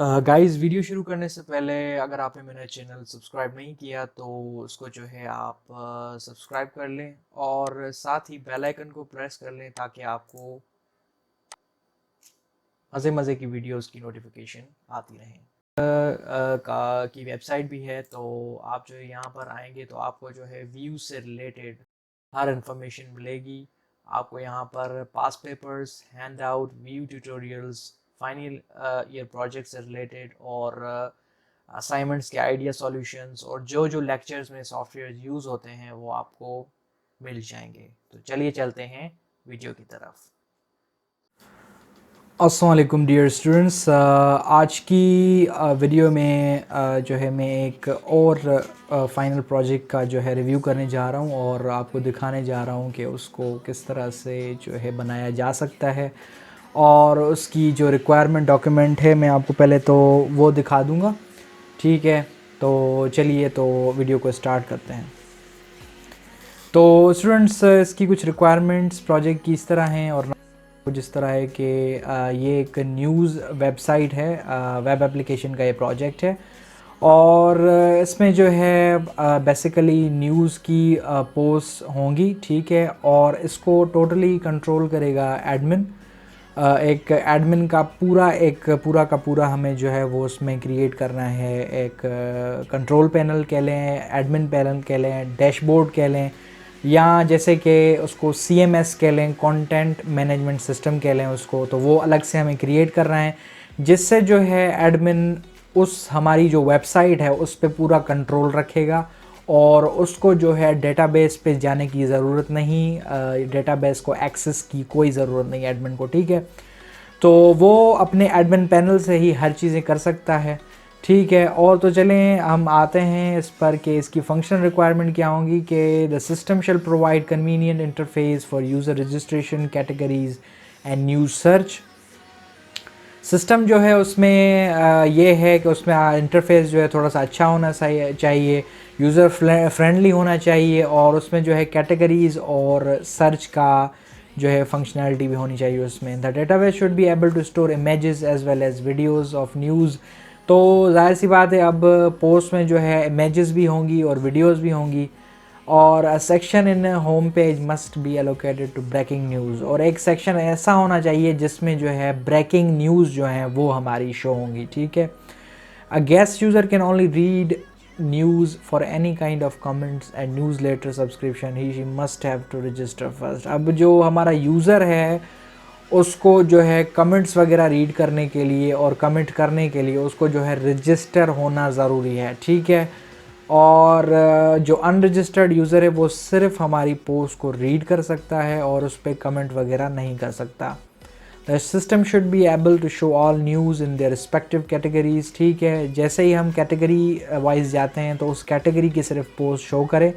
Guys, video शुरू करने से पहले अगर आपने मेरा चैनल सब्सक्राइब नहीं किया तो उसको जो है आप सब्सक्राइब कर लें और साथ ही बेल आइकन को प्रेस कर लें ताकि आपको मज़े मज़े की वीडियोस की नोटिफिकेशन आती रहे। की वेबसाइट भी है, तो आप जो है यहाँ पर आएंगे तो आपको जो है व्यू से रिलेटेड हर इंफॉर्मेशन मिलेगी। आपको यहाँ पर past papers, hand out, view tutorials, final year project से रिलेटेड और असाइनमेंट्स के आइडिया सॉल्यूशंस और जो जो लेक्चर्स में सॉफ्टवेयर यूज़ होते हैं वो आपको मिल जाएंगे। तो चलिए चलते हैं वीडियो की तरफ। अस्सलाम वालेकुम डियर स्टूडेंट्स, आज की वीडियो में जो है मैं एक और फाइनल प्रोजेक्ट का जो है रिव्यू करने जा रहा हूँ और आपको दिखाने जा रहा हूँ कि उसको किस तरह से जो है बनाया जा सकता है और उसकी जो रिक्वायरमेंट डॉक्यूमेंट है मैं आपको पहले तो वो दिखा दूँगा। ठीक है, तो चलिए तो वीडियो को स्टार्ट करते हैं। तो स्टूडेंट्स, इसकी कुछ रिक्वायरमेंट्स प्रोजेक्ट की इस तरह हैं और कुछ इस तरह है कि ये एक न्यूज़ वेबसाइट है, वेब एप्लीकेशन का ये प्रोजेक्ट है और इसमें जो है बेसिकली न्यूज़ की पोस्ट होंगी। ठीक है, और इसको टोटली कंट्रोल करेगा एडमिन। एक एडमिन का पूरा का पूरा हमें जो है वो उसमें क्रिएट करना है। एक कंट्रोल पैनल कह लें, एडमिन पैनल कह लें, डैशबोर्ड कह लें, या जैसे कि उसको CMS कह लें, कंटेंट मैनेजमेंट सिस्टम कह लें उसको, तो वो अलग से हमें क्रिएट करना है जिससे जो है एडमिन उस हमारी जो वेबसाइट है उस पर पूरा कंट्रोल रखेगा और उसको जो है डेटाबेस पे जाने की ज़रूरत नहीं, डेटाबेस को एक्सेस की कोई ज़रूरत नहीं एडमिन को। ठीक है, तो वो अपने एडमिन पैनल से ही हर चीज़ें कर सकता है। ठीक है, और तो चलें हम आते हैं इस पर कि इसकी फंक्शन रिक्वायरमेंट क्या होंगी कि the system shall provide convenient interface for user registration, categories and news search. System जो है उसमें ये है कि उसमें इंटरफेस जो है थोड़ा सा अच्छा होना चाहिए, यूज़र फ्रेंडली होना चाहिए और उसमें जो है कैटेगरीज़ और सर्च का जो है फंक्शनैलिटी भी होनी चाहिए उसमें। The database should be able to store images as well as videos of news. तो जाहिर सी बात है, अब पोस्ट में जो है इमेजेस भी होंगी और वीडियोस भी होंगी। और a section in home page must be allocated to breaking news, और एक सेक्शन ऐसा होना चाहिए जिसमें जो है ब्रेकिंग न्यूज़ जो है वो हमारी शो होंगी। ठीक है, a guest user can only read news for any kind of comments and newsletter subscription, he she must have to register first. अब जो हमारा यूज़र है उसको जो है कमेंट्स वगैरह रीड करने के लिए और कमेंट करने के लिए उसको जो है रजिस्टर होना ज़रूरी है। ठीक है, और जो अनरजिस्टर्ड यूज़र है वो सिर्फ हमारी पोस्ट को रीड कर सकता है और उस पर कमेंट वगैरह नहीं कर सकता। The system should be able to show all news in their respective categories. ठीक है, जैसे ही हम कैटेगरी वाइज जाते हैं तो उस कैटेगरी की सिर्फ पोस्ट शो करें।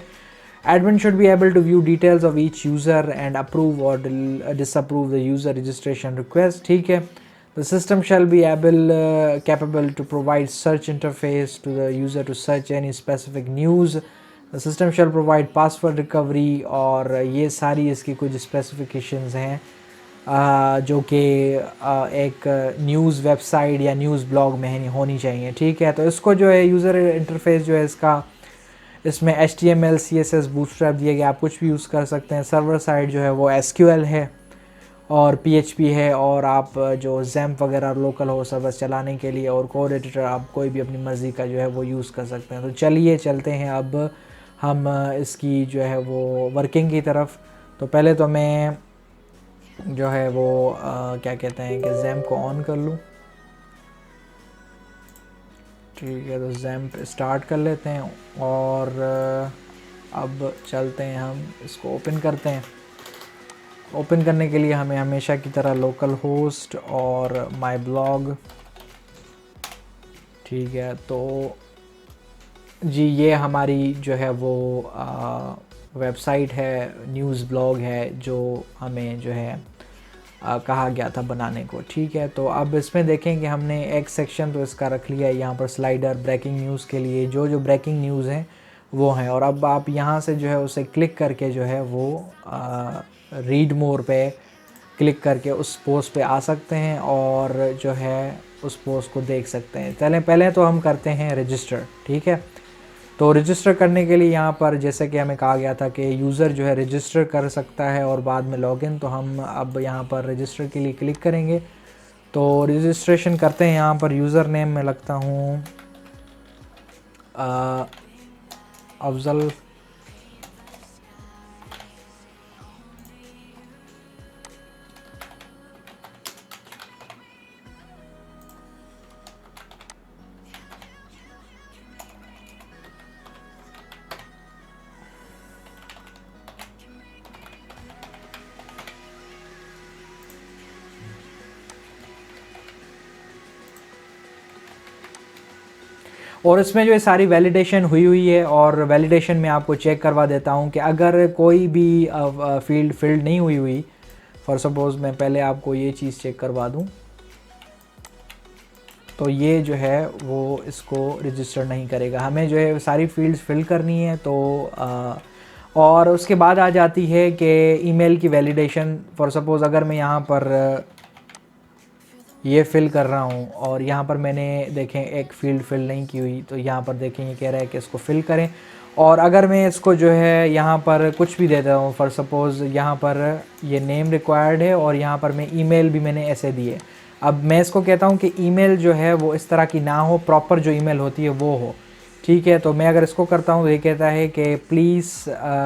Admin should be able to view details of each user and approve or disapprove the user registration request. ठीक है, the system shall be capable to provide search interface to the user to search any specific news. The system shall provide password recovery, और ये सारी इसकी कुछ specifications हैं जो कि एक न्यूज़ वेबसाइट या न्यूज़ ब्लॉग में होनी चाहिए। ठीक है, तो इसको जो है यूज़र इंटरफेस जो है इसका, इसमें HTML, CSS, बूटस्ट्रैप दिए गए, आप कुछ भी यूज़ कर सकते हैं। सर्वर साइड जो है वो SQL है और PHP है, और आप जो XAMPP वगैरह लोकल हो सर्वर चलाने के लिए, और कोड एडिटर आप कोई भी अपनी मर्ज़ी का जो है वो यूज़ कर सकते हैं। तो चलिए चलते हैं अब हम इसकी जो है वो वर्किंग की तरफ। तो पहले तो मैं जो है वो क्या कहते हैं कि XAMPP को ऑन कर लूँ। ठीक है, तो XAMPP स्टार्ट कर लेते हैं और अब चलते हैं, हम इसको ओपन करते हैं। ओपन करने के लिए हमें हमेशा की तरह लोकल होस्ट और माय ब्लॉग। ठीक है, तो जी ये हमारी जो है वो वेबसाइट है, न्यूज़ ब्लॉग है जो हमें जो है कहा गया था बनाने को। ठीक है, तो अब इसमें देखें कि हमने एक सेक्शन तो इसका रख लिया है यहाँ पर स्लाइडर ब्रेकिंग न्यूज़ के लिए, जो जो ब्रेकिंग न्यूज़ हैं वो हैं। और अब आप यहाँ से जो है उसे क्लिक करके जो है वो रीड मोर पे क्लिक करके उस पोस्ट पे आ सकते हैं और जो है उस पोस्ट को देख सकते हैं। पहले तो हम करते हैं रजिस्टर, ठीक है। तो रजिस्टर करने के लिए यहाँ पर जैसे कि हमें कहा गया था कि यूज़र जो है रजिस्टर कर सकता है और बाद में लॉगिन, तो हम अब यहाँ पर रजिस्टर के लिए क्लिक करेंगे। तो रजिस्ट्रेशन करते हैं। यहाँ पर यूज़र नेम में लगता हूँ अफजल। और इसमें जो है सारी वैलिडेशन हुई है, और वैलिडेशन में आपको चेक करवा देता हूँ कि अगर कोई भी फील्ड फिल्ड नहीं हुई, फॉर सपोज़ मैं पहले आपको ये चीज़ चेक करवा दूँ, तो ये जो है वो इसको रजिस्टर नहीं करेगा। हमें जो है सारी फील्ड्स फिल करनी है। तो और उसके बाद आ जाती है कि ईमेल की वैलिडेशन। फॉर सपोज़ अगर मैं यहाँ पर ये फिल कर रहा हूँ और यहाँ पर मैंने देखें एक फ़ील्ड फिल नहीं की हुई, तो यहाँ पर देखें ये कह रहा है कि इसको फिल करें। और अगर मैं इसको जो है यहाँ पर कुछ भी देता हूँ, फॉर सपोज़ यहाँ पर ये नेम रिक्वायर्ड है और यहाँ पर मैं ईमेल भी मैंने ऐसे दी है। अब मैं इसको कहता हूँ कि ईमेल जो है वो इस तरह की ना हो, प्रॉपर जो ईमेल होती है वो हो, ठीक है। तो मैं अगर इसको करता हूँ तो ये कहता है कि प्लीज़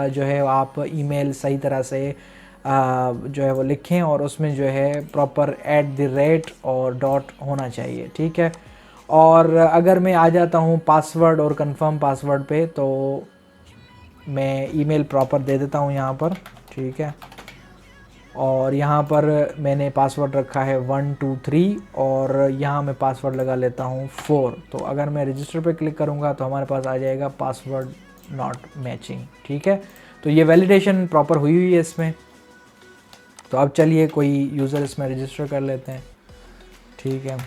जो है आप ईमेल सही तरह से जो है वो लिखें और उसमें जो है प्रॉपर @ और डॉट होना चाहिए, ठीक है। और अगर मैं आ जाता हूँ पासवर्ड और कंफर्म पासवर्ड पे, तो मैं ईमेल प्रॉपर दे देता हूँ यहाँ पर, ठीक है। और यहाँ पर मैंने पासवर्ड रखा है 123 और यहाँ मैं पासवर्ड लगा लेता हूँ 4। तो अगर मैं रजिस्टर पे क्लिक करूँगा तो हमारे पास आ जाएगा पासवर्ड नॉट मैचिंग, ठीक है। तो ये वैलिडेशन प्रॉपर हुई है इसमें। तो अब चलिए कोई यूज़र इसमें रजिस्टर कर लेते हैं, ठीक है।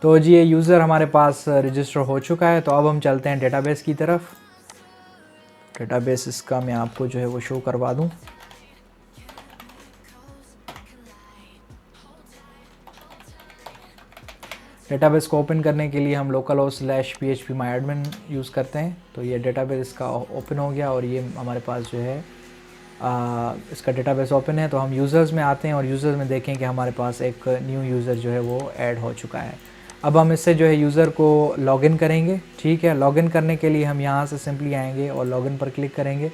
तो जी ये यूज़र हमारे पास रजिस्टर हो चुका है। तो अब हम चलते हैं डेटाबेस की तरफ। डेटाबेस इसका मैं आपको जो है वो शो करवा दूं। डेटाबेस को ओपन करने के लिए हम localhost/phpMyAdmin यूज़ करते हैं। तो ये डेटाबेस इसका ओपन हो गया और ये हमारे पास जो है इसका डेटाबेस ओपन है। तो हम यूज़र्स में आते हैं और यूज़र्स में देखें कि हमारे पास एक न्यू यूज़र जो है वो ऐड हो चुका है। अब हम इससे जो है यूज़र को लॉगिन करेंगे, ठीक है। लॉगिन करने के लिए हम यहाँ से सिंपली आएंगे और लॉगिन पर क्लिक करेंगे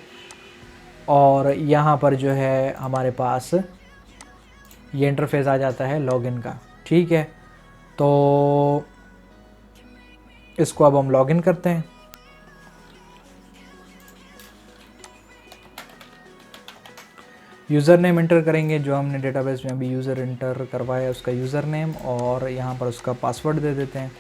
और यहाँ पर जो है हमारे पास ये इंटरफेस आ जाता है लॉगिन का, ठीक है। तो इसको अब हम लॉगिन करते हैं। यूज़र नेम इंटर करेंगे, जो हमने डेटाबेस में अभी यूज़र इंटर करवाया है उसका यूज़र नेम, और यहाँ पर उसका पासवर्ड दे देते हैं।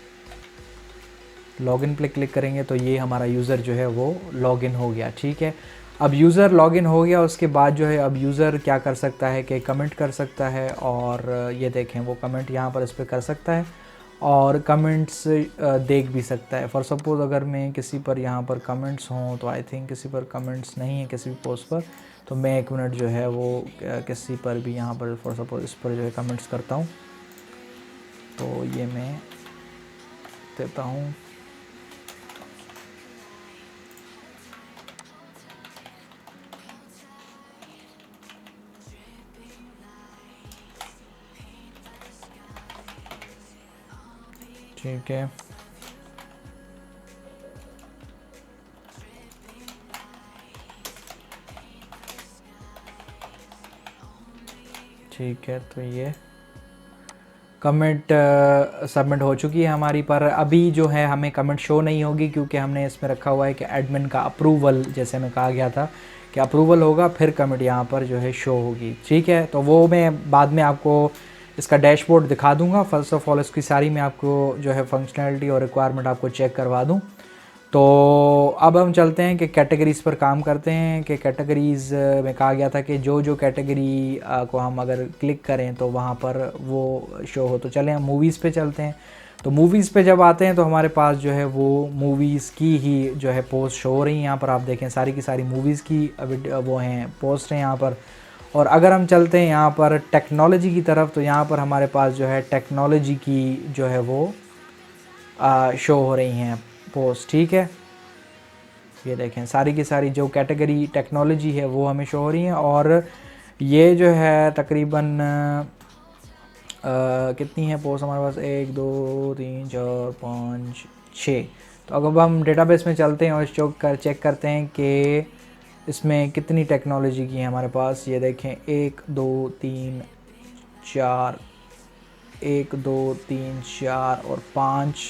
लॉगिन पे क्लिक करेंगे तो ये हमारा यूज़र जो है वो लॉगिन हो गया, ठीक है। अब यूज़र लॉगिन हो गया, उसके बाद जो है अब यूज़र क्या कर सकता है कि कमेंट कर सकता है, और ये देखें वो कमेंट यहाँ पर इस पर कर सकता है और कमेंट्स देख भी सकता है। फॉर सपोज़ अगर मैं किसी पर यहाँ पर कमेंट्स हों, तो आई थिंक किसी पर कमेंट्स नहीं है किसी भी पोस्ट पर, तो मैं 1 मिनट जो है वो किसी पर भी यहाँ पर फॉर सपोज़ इस पर जो है कमेंट्स करता हूँ। तो ये मैं देता हूँ, ठीक है। ठीक है, तो ये कमेंट सबमिट हो चुकी है हमारी, पर अभी जो है हमें कमेंट शो नहीं होगी क्योंकि हमने इसमें रखा हुआ है कि एडमिन का अप्रूवल, जैसे मैं कहा गया था कि अप्रूवल होगा फिर कमेंट यहाँ पर जो है शो होगी, ठीक है। तो वो मैं बाद में आपको इसका डैशबोर्ड दिखा दूंगा। फर्स्ट ऑफ ऑल इसकी सारी मैं आपको जो है फंक्शनैलिटी और रिक्वायरमेंट आपको चेक करवा दूं। तो अब हम चलते हैं कि कैटेगरीज़ पर काम करते हैं कि कैटेगरीज़ में कहा गया था कि जो जो कैटेगरी को हम अगर क्लिक करें तो वहाँ पर वो शो हो। तो चलें हम मूवीज़ पे चलते हैं। तो मूवीज़ पे जब आते हैं तो हमारे पास जो है वो मूवीज़ की ही जो है पोस्ट शो हो रही हैं। यहाँ पर आप देखें सारी की सारी मूवीज़ की वो हैं पोस्ट हैं यहाँ पर। और अगर हम चलते हैं यहाँ पर टेक्नोलॉजी की तरफ तो यहाँ पर हमारे पास जो है टेक्नोलॉजी की जो है वो शो हो रही हैं पोस्ट, ठीक है। ये देखें सारी की सारी जो कैटेगरी टेक्नोलॉजी है वो हमें शो हो रही हैं। और ये जो है तकरीबन कितनी है पोस्ट हमारे पास, 1 2 3 4 5 6। तो अब हम डेटाबेस में चलते हैं और चेक करते हैं कि इसमें कितनी टेक्नोलॉजी की है हमारे पास। ये देखें 1 2 3 4, 1 2 3 4 और 5,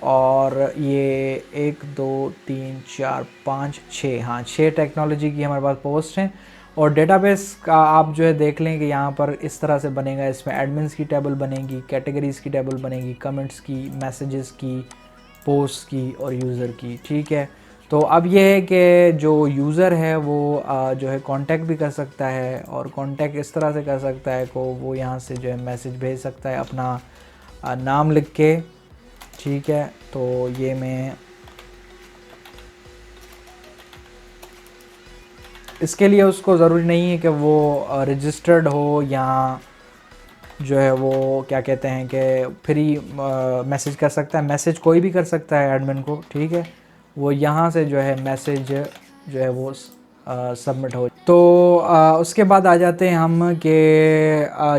और ये 1 2 3 4 5 6, हाँ 6 टेक्नोलॉजी की हमारे पास पोस्ट हैं। और डेटाबेस का आप जो है देख लें कि यहाँ पर इस तरह से बनेगा। इसमें एडमिन्स की टेबल बनेगी, कैटेगरीज़ की टेबल बनेगी, कमेंट्स की, मैसेजेस की, पोस्ट की और यूज़र की, ठीक है। तो अब ये है कि जो यूज़र है वो जो है कांटेक्ट भी कर सकता है, और कांटेक्ट इस तरह से कर सकता है को वो यहाँ से जो है मैसेज भेज सकता है अपना नाम लिख के, ठीक है। तो ये मैं इसके लिए उसको ज़रूरी नहीं है कि वो रजिस्टर्ड हो या जो है वो क्या कहते हैं कि फ्री मैसेज कर सकता है। मैसेज कोई भी कर सकता है एडमिन को, ठीक है। वो यहाँ से जो है मैसेज जो है वो सबमिट हो। तो उसके बाद आ जाते हैं हम कि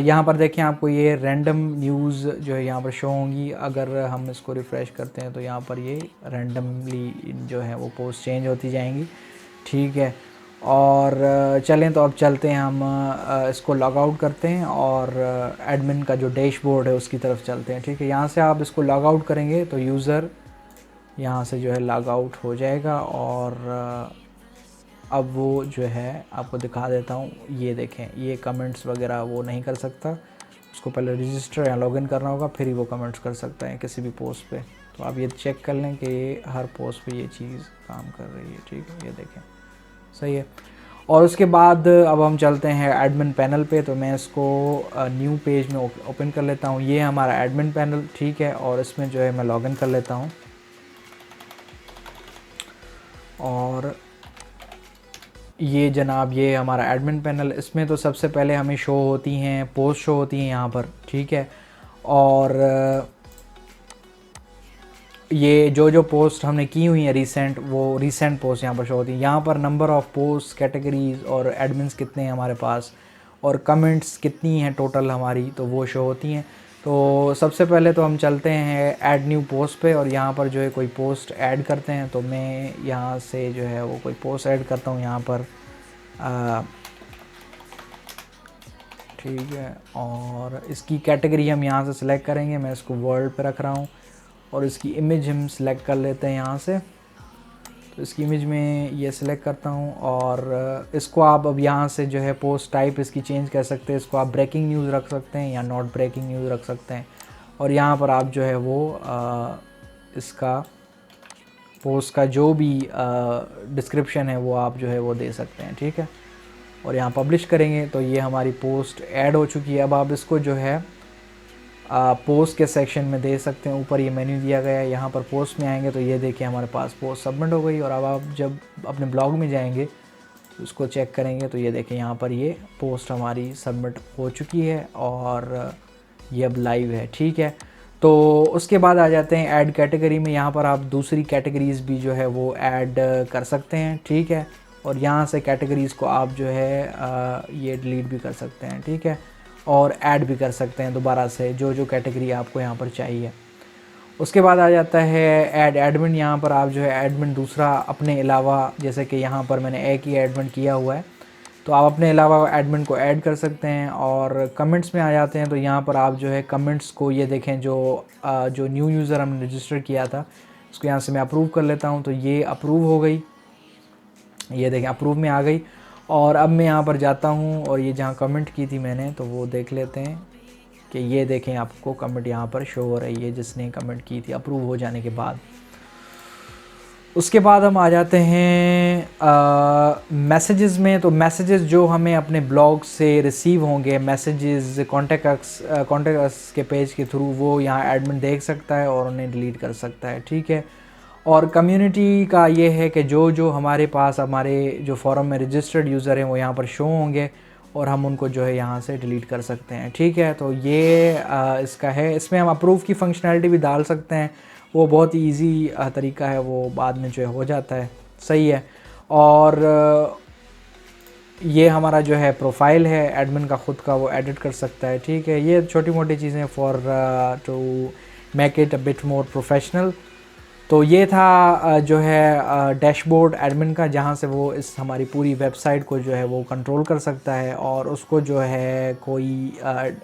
यहाँ पर देखें आपको ये रैंडम न्यूज़ जो है यहाँ पर शो होंगी। अगर हम इसको रिफ़्रेश करते हैं तो यहाँ पर ये रैंडमली जो है वो पोस्ट चेंज होती जाएंगी, ठीक है। और चलें तो अब चलते हैं हम इसको लॉग आउट करते हैं और एडमिन का जो डैशबोर्ड है उसकी तरफ चलते हैं, ठीक है। यहाँ से आप इसको लॉग आउट करेंगे तो यूज़र यहाँ से जो है लॉग आउट हो जाएगा। और अब वो जो है आपको दिखा देता हूँ, ये देखें ये कमेंट्स वगैरह वो नहीं कर सकता, उसको पहले रजिस्टर या लॉगिन करना होगा फिर ही वो कमेंट्स कर सकता है किसी भी पोस्ट पे। तो आप ये चेक कर लें कि ये हर पोस्ट पे ये चीज़ काम कर रही है, ठीक है। ये देखें सही है। और उसके बाद अब हम चलते हैं एडमिन पैनल पे। तो मैं इसको न्यू पेज में ओपन कर लेता हूँ। ये हमारा एडमिन पैनल, ठीक है। और इसमें जो है मैं लॉगिन कर लेता हूँ। और ये जनाब ये हमारा एडमिन पैनल, इसमें तो सबसे पहले हमें शो होती हैं पोस्ट शो होती हैं यहाँ पर, ठीक है। और ये जो जो पोस्ट हमने की हुई है रीसेंट, वो रीसेंट पोस्ट यहाँ पर शो होती है। यहाँ पर नंबर ऑफ़ पोस्ट, कैटेगरीज़ और एडमिन्स कितने हैं हमारे पास, और कमेंट्स कितनी हैं टोटल हमारी, तो वो शो होती हैं। तो सबसे पहले तो हम चलते हैं ऐड न्यू पोस्ट पे और यहाँ पर जो है कोई पोस्ट ऐड करते हैं। तो मैं यहाँ से जो है वो कोई पोस्ट ऐड करता हूँ यहाँ पर, ठीक है। और इसकी कैटेगरी हम यहाँ से सिलेक्ट करेंगे, मैं इसको वर्ल्ड पे रख रहा हूँ। और इसकी इमेज हम सिलेक्ट कर लेते हैं यहाँ से। तो इसकी इमेज में ये सिलेक्ट करता हूँ और इसको आप अब यहाँ से जो है पोस्ट टाइप इसकी चेंज कर सकते हैं। इसको आप ब्रेकिंग न्यूज़ रख सकते हैं या नॉट ब्रेकिंग न्यूज़ रख सकते हैं। और यहाँ पर आप जो है वो इसका पोस्ट का जो भी डिस्क्रिप्शन है वो आप जो है वो दे सकते हैं, ठीक है। और यहाँ पब्लिश करेंगे तो ये हमारी पोस्ट ऐड हो चुकी है। अब आप इसको जो है पोस्ट के सेक्शन में दे सकते हैं। ऊपर ये मेन्यू दिया गया है, यहाँ पर पोस्ट में आएंगे तो ये देखिए हमारे पास पोस्ट सबमिट हो गई। और अब आप जब अपने ब्लॉग में जाएंगे तो उसको चेक करेंगे तो ये देखें यहाँ पर ये पोस्ट हमारी सबमिट हो चुकी है और ये अब लाइव है, ठीक है। तो उसके बाद आ जाते हैं ऐड कैटेगरी में। यहाँ पर आप दूसरी कैटेगरीज़ भी जो है वो ऐड कर सकते हैं, ठीक है। और यहाँ से कैटेगरीज़ को आप जो है ये डिलीट भी कर सकते हैं, ठीक है। और ऐड भी कर सकते हैं दोबारा से जो जो कैटेगरी आपको यहाँ पर चाहिए। उसके बाद आ जाता है ऐड एडमिन। यहाँ पर आप जो है एडमिन दूसरा अपने अलावा, जैसे कि यहाँ पर मैंने एक ही एडमिन किया हुआ है, तो आप अपने अलावा एडमिन को ऐड कर सकते हैं। और कमेंट्स में आ जाते हैं तो यहाँ पर आप जो है कमेंट्स को ये देखें जो न्यू यूज़र हमने रजिस्टर किया था उसको यहाँ से मैं अप्रूव कर लेता हूँ। तो ये अप्रूव हो गई, ये देखें अप्रूव में आ गई। और अब मैं यहाँ पर जाता हूँ और ये जहाँ कमेंट की थी मैंने तो वो देख लेते हैं कि ये देखें आपको कमेंट यहाँ पर शो हो रही है जिसने कमेंट की थी अप्रूव हो जाने के बाद। उसके बाद हम आ जाते हैं मैसेजेस में। तो मैसेजेस जो हमें अपने ब्लॉग से रिसीव होंगे, मैसेजेस कॉन्टेक्ट अस के पेज के थ्रू, वो यहाँ एडमिन देख सकता है और उन्हें डिलीट कर सकता है, ठीक है। और कम्युनिटी का ये है कि जो हमारे पास हमारे जो फॉरम में रजिस्टर्ड यूज़र हैं वो यहाँ पर शो होंगे और हम उनको जो है यहाँ से डिलीट कर सकते हैं, ठीक है। तो ये इसका है। इसमें हम अप्रूव की फंक्शनैलिटी भी डाल सकते हैं, वो बहुत ही ईजी तरीका है, वो बाद में जो है हो जाता है, सही है। और ये हमारा जो है प्रोफाइल है एडमिन का ख़ुद का, वो एडिट कर सकता है, ठीक है। ये छोटी मोटी चीज़ें for to make it a bit more professional. तो ये था जो है डैशबोर्ड एडमिन का, जहाँ से वो इस हमारी पूरी वेबसाइट को जो है वो कंट्रोल कर सकता है और उसको जो है कोई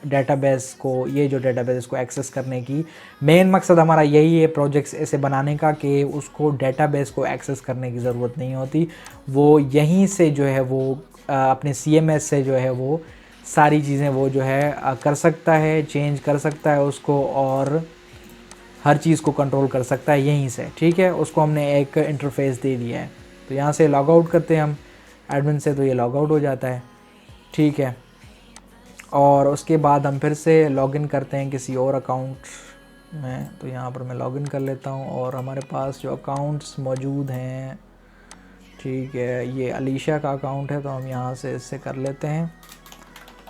डेटाबेस को, ये जो डेटाबेस को एक्सेस करने की मेन मकसद हमारा यही है प्रोजेक्ट्स ऐसे बनाने का कि उसको डेटाबेस को एक्सेस करने की ज़रूरत नहीं होती, वो यहीं से जो है वो अपने CMS से जो है वो सारी चीज़ें वो जो है कर सकता है, चेंज कर सकता है उसको और हर चीज़ को कंट्रोल कर सकता है यहीं से, ठीक है। उसको हमने एक इंटरफेस दे दिया है। तो यहाँ से लॉग आउट करते हैं हम एडमिन से, तो ये लॉग आउट हो जाता है, ठीक है। और उसके बाद हम फिर से लॉगिन करते हैं किसी और अकाउंट में। तो यहाँ पर मैं लॉगिन कर लेता हूँ और हमारे पास जो अकाउंट्स मौजूद हैं, ठीक है, ये अलीशा का अकाउंट है, तो हम यहाँ से इससे कर लेते हैं।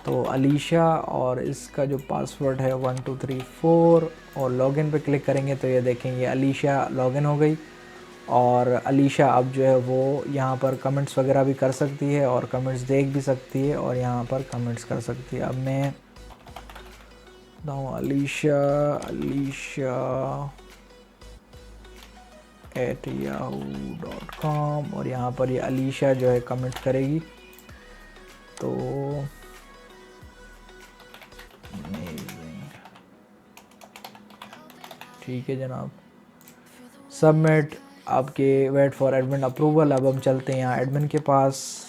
तो अलीशा और इसका जो पासवर्ड है 1234 और लॉगिन पे क्लिक करेंगे तो ये देखेंगे अलीशा लॉगिन हो गई। और अलीशा अब जो है वो यहाँ पर कमेंट्स वगैरह भी कर सकती है और कमेंट्स देख भी सकती है और यहाँ पर कमेंट्स कर सकती है। अब मैं बताऊँ alisha@yahoo.com और यहाँ पर ये अलीशा जो है कमेंट करेगी। तो ठीक है जनाब, सबमिट, आपके वेट फॉर एडमिन अप्रूवल। अब हम चलते हैं यहाँ एडमिन के पास,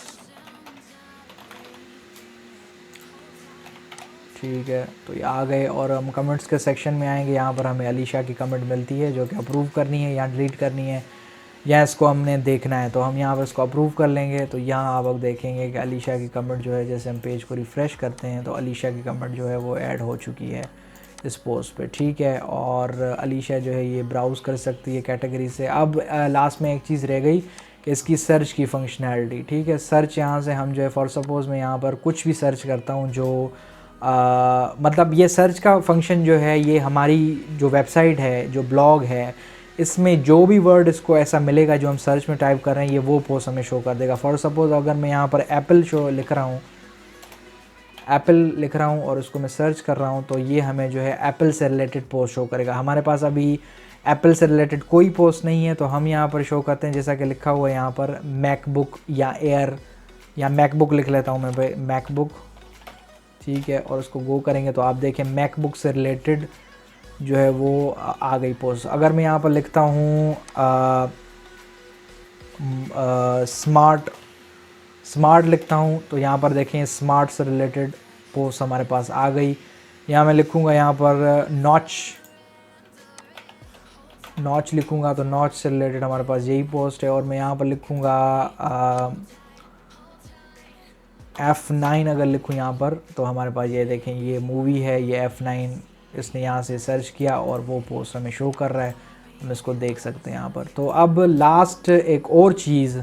ठीक है। तो ये आ गए और हम कमेंट्स के सेक्शन में आएंगे। यहाँ पर हमें अलीशा की कमेंट मिलती है जो कि अप्रूव करनी है या डिलीट करनी है या इसको हमने देखना है, तो हम यहाँ पर इसको अप्रूव कर लेंगे। तो यहाँ आप अब देखेंगे कि अलीशा की कमेंट जो है, जैसे हम पेज को रिफ़्रेश करते हैं तो अलीशा की कमेंट जो है वो ऐड हो चुकी है इस पोस्ट पे, ठीक है। और अलीशा जो है ये ब्राउज़ कर सकती है कैटेगरी से। अब लास्ट में एक चीज़ रह गई कि इसकी सर्च की फंक्शनैलिटी, ठीक है। सर्च यहाँ से हम जो है फॉर सपोज़ मैं यहाँ पर कुछ भी सर्च करता हूँ जो मतलब ये सर्च का फंक्शन जो है ये हमारी जो वेबसाइट है, जो ब्लॉग है, इसमें जो भी वर्ड इसको ऐसा मिलेगा जो हम सर्च में टाइप कर रहे हैं ये वो पोस्ट हमें शो कर देगा। फॉर सपोज़ अगर मैं यहाँ पर एप्पल लिख रहा हूँ, एप्पल लिख रहा हूँ और उसको मैं सर्च कर रहा हूँ तो ये हमें जो है एप्पल से रिलेटेड पोस्ट शो करेगा। हमारे पास अभी एप्पल से रिलेटेड कोई पोस्ट नहीं है तो हम यहाँ पर शो करते हैं जैसा कि लिखा हुआ है यहाँ पर मैकबुक या एयर, या मैकबुक लिख लेता हूँ मैं भाई, मैकबुक, ठीक है। और उसको गो करेंगे तो आप देखें मैकबुक से रिलेटेड जो है वो आ गई पोस्ट। अगर मैं यहाँ पर लिखता हूँ स्मार्ट लिखता हूँ तो यहाँ पर देखें स्मार्ट से रिलेटेड पोस्ट हमारे पास आ गई। यहाँ मैं लिखूँगा यहाँ पर नॉच लिखूँगा तो नॉच से रिलेटेड हमारे पास यही पोस्ट है। और मैं यहाँ पर लिखूँगा F9 अगर लिखूँ यहाँ पर तो हमारे पास ये देखें ये मूवी है, ये F9 इसने यहाँ से सर्च किया और वो पोस्ट हमें शो कर रहा है, हम इसको देख सकते हैं यहाँ पर। तो अब लास्ट एक और चीज़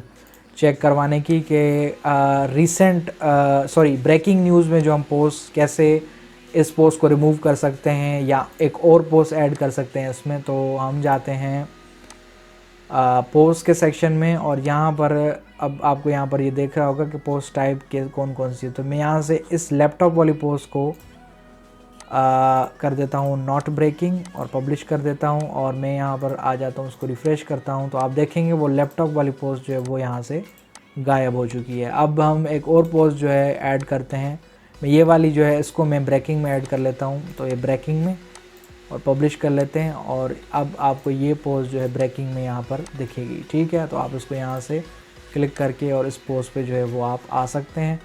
चेक करवाने की कि ब्रेकिंग न्यूज़ में जो हम पोस्ट कैसे इस पोस्ट को रिमूव कर सकते हैं या एक और पोस्ट ऐड कर सकते हैं इसमें। तो हम जाते हैं पोस्ट के सेक्शन में और यहाँ पर अब आपको यहाँ पर ये देख रहा होगा कि पोस्ट टाइप के कौन कौन सी है। तो मैं यहाँ से इस लैपटॉप वाली पोस्ट को कर देता हूँ नॉट ब्रेकिंग और पब्लिश कर देता हूँ और मैं यहाँ पर आ जाता हूँ, उसको रिफ़्रेश करता हूँ तो आप देखेंगे वो लैपटॉप वाली पोस्ट जो है वो यहाँ से गायब हो चुकी है। अब हम एक और पोस्ट जो है ऐड करते हैं, मैं ये वाली जो है इसको मैं ब्रेकिंग में ऐड कर लेता हूँ, तो ये ब्रेकिंग में और पब्लिश कर लेते हैं और अब आपको ये पोस्ट जो है ब्रेकिंग में यहाँ पर दिखेगी, ठीक है। तो आप इसको यहाँ से क्लिक करके और इस पोस्ट पे जो है वो आप आ सकते हैं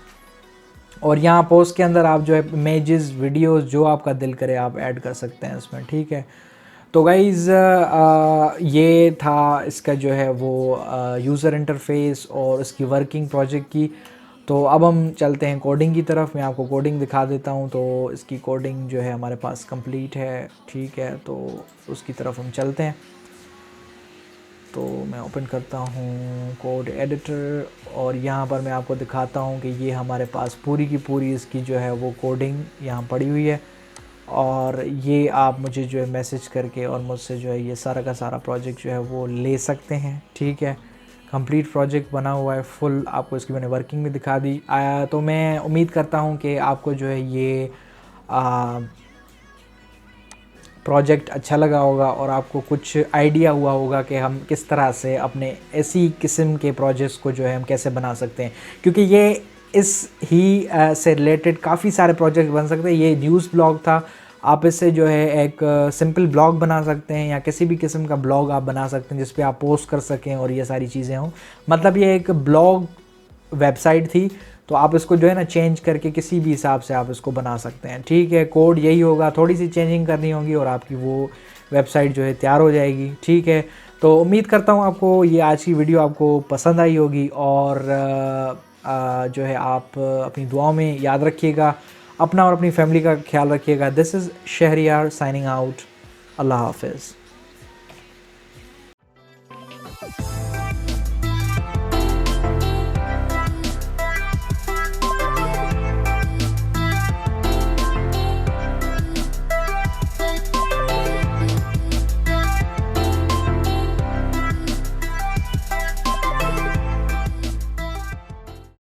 और यहाँ पोस्ट के अंदर आप जो है इमेजेस, वीडियोस जो आपका दिल करे आप ऐड कर सकते हैं इसमें, ठीक है। तो गाइज़ ये था इसका जो है वो यूज़र इंटरफेस और इसकी वर्किंग प्रोजेक्ट की। तो अब हम चलते हैं कोडिंग की तरफ। मैं आपको कोडिंग दिखा देता हूँ। तो इसकी कोडिंग जो है हमारे पास कंप्लीट है, ठीक है। तो उसकी तरफ हम चलते हैं। तो मैं ओपन करता हूँ कोड एडिटर और यहाँ पर मैं आपको दिखाता हूँ कि ये हमारे पास पूरी की पूरी इसकी जो है वो कोडिंग यहाँ पड़ी हुई है। और ये आप मुझे जो है मैसेज करके और मुझसे जो है ये सारा का सारा प्रोजेक्ट जो है वो ले सकते हैं, ठीक है। कंप्लीट प्रोजेक्ट बना हुआ है फुल। आपको इसकी मैंने वर्किंग भी दिखा दी। तो मैं उम्मीद करता हूँ कि आपको जो है ये प्रोजेक्ट अच्छा लगा होगा और आपको कुछ आइडिया हुआ होगा कि हम किस तरह से अपने ऐसी किस्म के प्रोजेक्ट्स को जो है हम कैसे बना सकते हैं, क्योंकि ये इस ही से रिलेटेड काफ़ी सारे प्रोजेक्ट बन सकते हैं। ये न्यूज़ ब्लॉग था, आप इससे जो है एक सिंपल ब्लॉग बना सकते हैं या किसी भी किस्म का ब्लॉग आप बना सकते हैं जिस पे आप पोस्ट कर सकें और ये सारी चीज़ें हों। मतलब ये एक ब्लॉग वेबसाइट थी, तो आप इसको जो है ना चेंज करके किसी भी हिसाब से आप इसको बना सकते हैं, ठीक है। कोड यही होगा, थोड़ी सी चेंजिंग करनी होगी और आपकी वो वेबसाइट जो है तैयार हो जाएगी, ठीक है। तो उम्मीद करता हूँ आपको ये आज की वीडियो आपको पसंद आई होगी और जो है आप अपनी दुआओं में याद रखिएगा, अपना और अपनी फैमिली का ख्याल रखिएगा। This is Shehryar signing out. Allah हाफिज़।